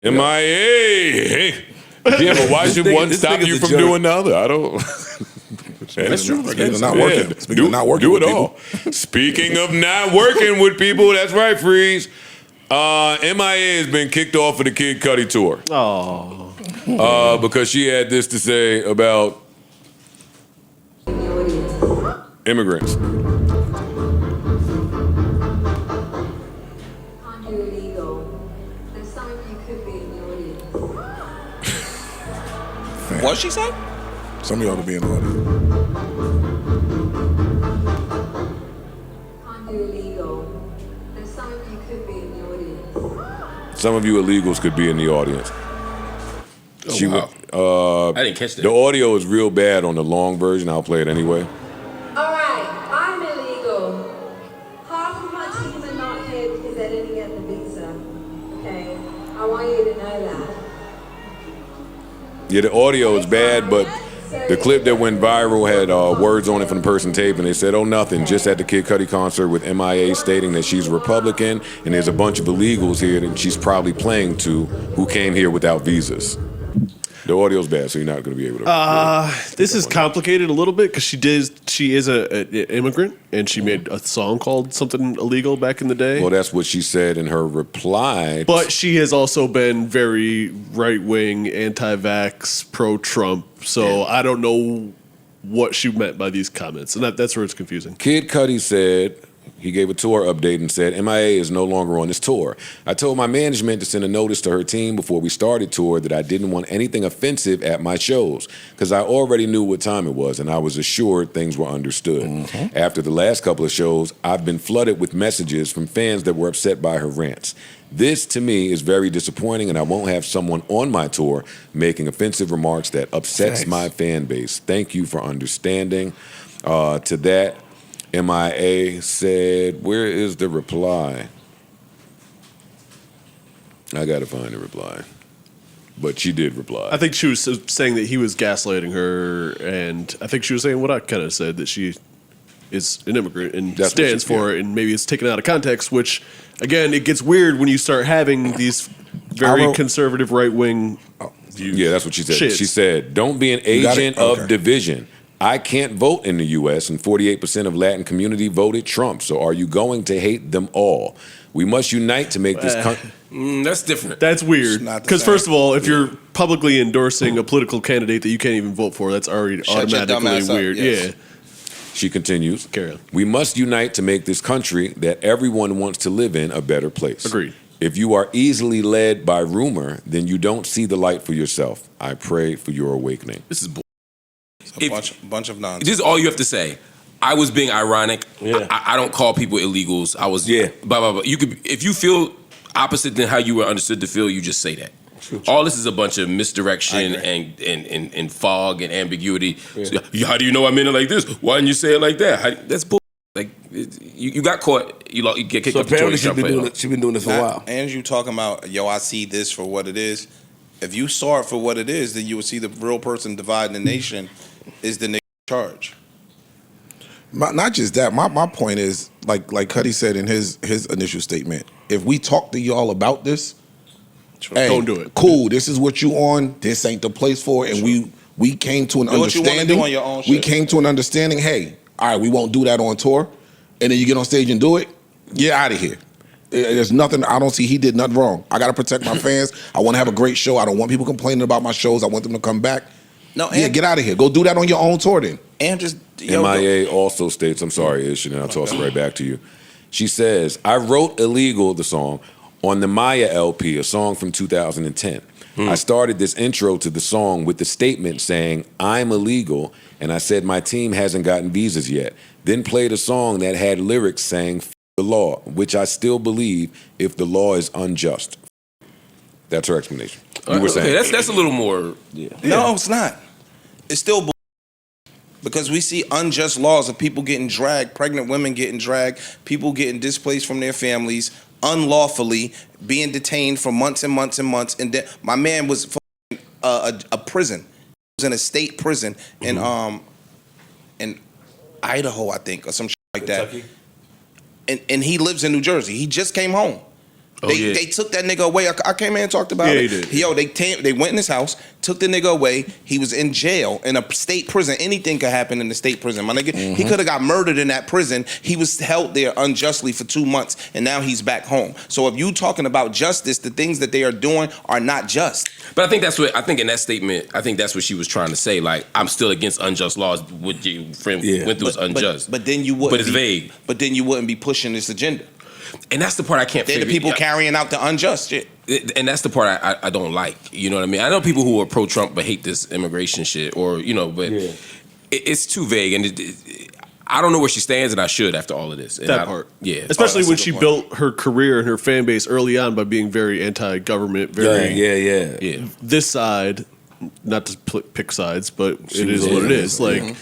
M.I.A. Yeah, but why should one stop you from doing the other? I don't. That's true. Speaking of not working. Speaking of not working do with it all. Speaking of not working with people, that's right, Freeze. M.I.A. has been kicked off of the Kid Cudi tour. Oh. Because she had this to say about immigrants. What she say? Some of y'all to be in the audience. Can't do illegal. And some of you could be in the audience. Some of you illegals could be in the audience. Oh, wow. I didn't catch that. The audio is real bad on the long version. I'll play it anyway. All right, I'm illegal. Half of my team are not here because they didn't get the visa. Okay, I want you to know that. Yeah, the audio is bad, but the clip that went viral had words on it from the person taping. They said, "Oh, nothing, just at the Kid Cudi concert with M.I.A. stating that she's a Republican and there's a bunch of illegals here that she's probably playing to who came here without visas." The audio's bad, so you're not going to be able to. This is complicated a little bit because she is an immigrant and she made a song called something illegal back in the day. Well, that's what she said in her reply. But she has also been very right wing, anti-vax, pro-Trump. So I don't know what she meant by these comments, and that's where it's confusing. Kid Cudi said. He gave a tour update and said, M.I.A. is no longer on this tour. I told my management to send a notice to her team before we started tour that I didn't want anything offensive at my shows because I already knew what time it was and I was assured things were understood. Mm-hmm. After the last couple of shows, I've been flooded with messages from fans that were upset by her rants. This, to me, is very disappointing, and I won't have someone on my tour making offensive remarks that upsets my fan base. Thank you for understanding. To that, M.I.A. said, where is the reply? I got to find the reply. But she did reply. I think she was saying that he was gaslighting her, and I think she was saying what I kind of said, that she is an immigrant and stands for it, and maybe it's taken out of context, which, again, it gets weird when you start having these very conservative right-wing views. Yeah, that's what she said. Shit. She said, don't be an agent of division. I can't vote in the U.S., and 48% of Latin community voted Trump. So are you going to hate them all? We must unite to make this country. That's different. That's weird. Because first of all, if you're publicly endorsing a political candidate that you can't even vote for, that's already automatically weird. Yes. Yeah. She continues. Carry on. We must unite to make this country that everyone wants to live in a better place. Agreed. If you are easily led by rumor, then you don't see the light for yourself. I pray for your awakening. This is a bunch of nonsense. This is all you have to say. I was being ironic. Yeah. I don't call people illegals. I was blah blah blah. You could, if you feel opposite than how you were understood to feel, you just say that. True. All this is a bunch of misdirection and fog and ambiguity. Yeah. So, how do you know I meant it like this? Why didn't you say it like that? That's bull. Like you got caught. You get kicked. So apparently she's been doing this for a while. And you talking about, yo, I see this for what it is. If you saw it for what it is, then you would see the real person dividing the nation is the nigga in charge. Not just that. My point is, like Cudi said in his initial statement, if we talk to y'all about this, hey, don't do it. Cool, this is what you on. This ain't the place for it. And we came to an understanding. Do on your own we shit. came to an understanding. Hey, all right, we won't do that on tour. And then you get on stage and do it. Get out of here. There's nothing. I don't see he did nothing wrong. I got to protect my fans. I want to have a great show. I don't want people complaining about my shows. I want them to come back. No, get out of here. Go do that on your own tour then. And just M.I.A. also states, I'm sorry, Ish, and I'll toss it right back to you. She says, I wrote Illegal, the song, on the M.I.A. LP, a song from 2010. I started this intro to the song with the statement saying, I'm illegal, and I said my team hasn't gotten visas yet. Then played a song that had lyrics saying, F the law, which I still believe if the law is unjust. That's her explanation. You were saying. Okay, that's a little more. Yeah. No, it's not. It's still because we see unjust laws of people getting dragged, pregnant women getting dragged, people getting displaced from their families unlawfully, being detained for months and months and months. And then my man was a prison. He was in a state prison in Idaho, I think, or some shit like that. And he lives in New Jersey. He just came home. They took that nigga away. I came in and talked about it. He did. Yo, they went in his house, took the nigga away. He was in jail, in a state prison. Anything could happen in the state prison. My nigga, he could have got murdered in that prison. He was held there unjustly for 2 months, and now he's back home. So if you talking about justice, the things that they are doing are not just. But I think in that statement, I think that's what she was trying to say. Like, I'm still against unjust laws. What your friend went through is unjust. But then you wouldn't. But it's vague. But then you wouldn't be pushing this agenda. And that's the part I can't They're figure. the people carrying out the unjust shit. And that's the part I don't like. You know what I mean? I know people who are pro-Trump but hate this immigration shit, or but it's too vague, and I don't know where she stands, and I should after all of this. And part, yeah, especially when that's a she good built her career and her fan base early on by being very anti-government, very yeah. this side, not to pick sides, but it is was what it in. is. Like,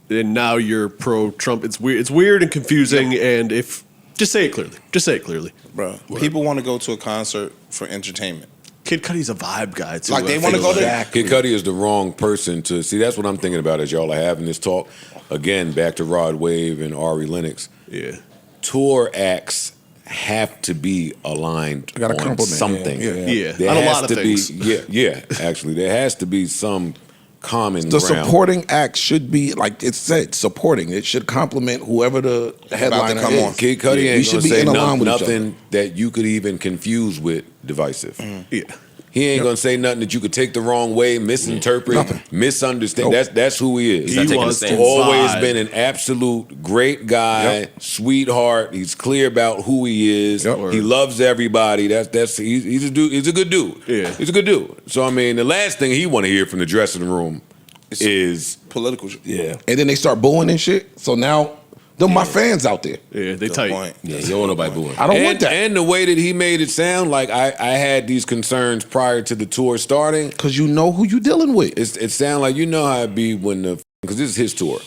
and now you're pro-Trump. It's weird. It's weird and confusing. And if just say it clearly. Just say it clearly, Bro, people want to go to a concert for entertainment. Kid Cudi's a vibe guy too. Like, they I wanna feel go to- like. Kid Cudi is the wrong person to see. That's what I'm thinking about as y'all are having this talk. Again, back to Rod Wave and Ari Lennox. Yeah. Tour acts have to be aligned I gotta on compliment, something. Yeah. There On a has lot of to things. Actually, there has to be some common The ground. supporting act should be, like it said, supporting. It should complement whoever the headliner come is. on. Kid Cudi We ain't should gonna be say in line with each nothing that you could even confuse with divisive. Yeah. He ain't gonna say nothing that you could take the wrong way, misinterpret, misunderstand. Nope. That's who he is. He not taking wants the to stand. Always vibe. been an absolute great guy, sweetheart. He's clear about who he is. Yep. He loves everybody. He's a dude. He's a good dude. Yeah. He's a good dude. So I mean, the last thing he want to hear from the dressing room is Political shit. And then they start booing and shit. So now, them my fans out there. Yeah, they Good tight. point. Yeah, you don't want nobody booing. I don't want that. And the way that he made it sound like I had these concerns prior to the tour starting. Because you know who you dealing with. It sounds like you know how it be when because this is his tour,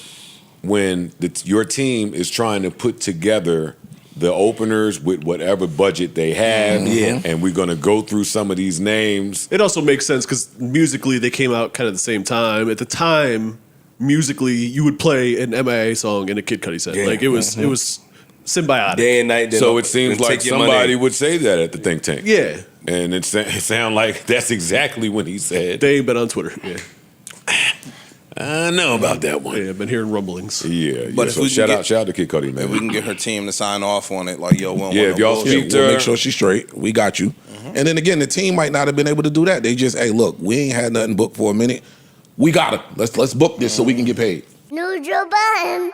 when your team is trying to put together the openers with whatever budget they have, and we're gonna go through some of these names. It also makes sense because musically they came out kind of the same time. At the time, musically you would play an M.I.A. song in a Kid Cudi set. Yeah. Like it was symbiotic. Day and night. So it seems like take your somebody money. would say that at the think tank. Yeah, And it sound like that's exactly what he said. they ain't been on Twitter. Yeah, I know about that one. I've been hearing rumblings. Yeah, But if so we can shout out to Kid Cudi, man. If we can get her team to sign off on it, like, yo, we don't Yeah, want if no y'all bullshit. speak to We'll her, make sure she's straight. We got you. And then again, the team might not have been able to do that. They just, hey, look, we ain't had nothing booked for a minute. We got it. Let's book this so we can get paid. Neutral button.